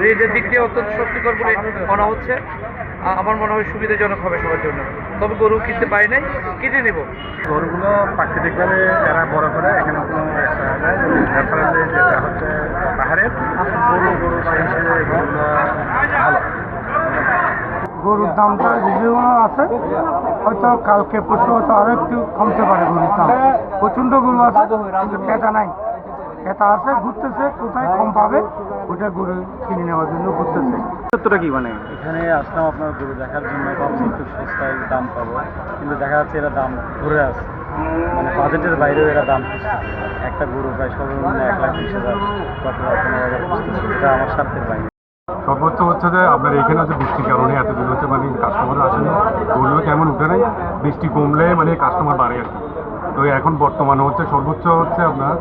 রেটের দিক দিয়ে অত্যন্ত স্বস্তিকর বলে মনে হচ্ছে। আমার মনে হয় সুবিধাজনক হবে সবার জন্য। তবে গরু কিনতে পারি নাই, কিনে নেব। গরুগুলো প্রাকৃতিকভাবে এরা বড় করে, এখানে কোনো রেফারেন্সে যেটা হচ্ছে পাহাড়ের গরু সেই হিসেবে গরুগুলো ভালো। গরুর দামটা রিজনেবল আছে, হয়তো কালকে পরশু হয়তো আরো একটু কমতে পারে গরুর দাম। প্রচণ্ড গরু আছে, কিন্তু ক্রেতা নাই। ক্রেতা আছে, ঘুরতেছে, কোথায় কম পাবে ওটা গরু কিনে নেওয়ার জন্য ঘুরতেছে। সত্যটা কি মানে এখানে আসলাম আপনার গরু দেখার জন্য, ভাবছি একটু সস্তায় দাম পাবো, কিন্তু দেখা যাচ্ছে এরা দাম ঘুরে আছে, মানে বাজেটের বাইরেও এরা দাম খুঁজতেছে। একটা গরু প্রায় সর্বনিম্ন 1,20,000 খুঁজতেছে, যেটা আমার স্বার্থের বাইরে। সর্বোচ্চ হচ্ছে যে আপনার এখানে হচ্ছে বৃষ্টির কারণে এতদিন হচ্ছে মানে কাস্টমার আসেনি, গরুগুলো কেমন উঠে নেই, বৃষ্টি কমলে মানে কাস্টমার বাড়ে আর কি। তো এখন বর্তমানে হচ্ছে সর্বোচ্চ হচ্ছে আপনার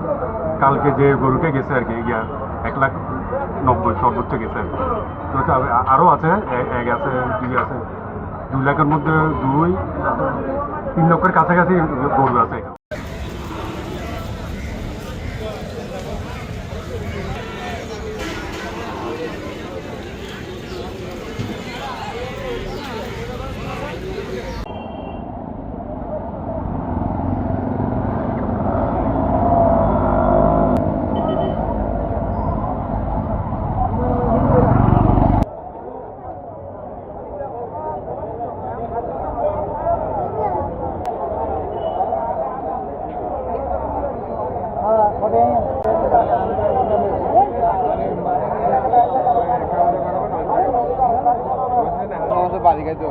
কালকে যে গরুকে গেছে আর কি 1,90,000 সর্বোচ্চ গেছে আর কি। তো আরও আছে, এক আছে, দুই আছে, 2 লাখের মধ্যে 2-3 লক্ষের কাছাকাছি গরু আছে। বাড়ি গেছে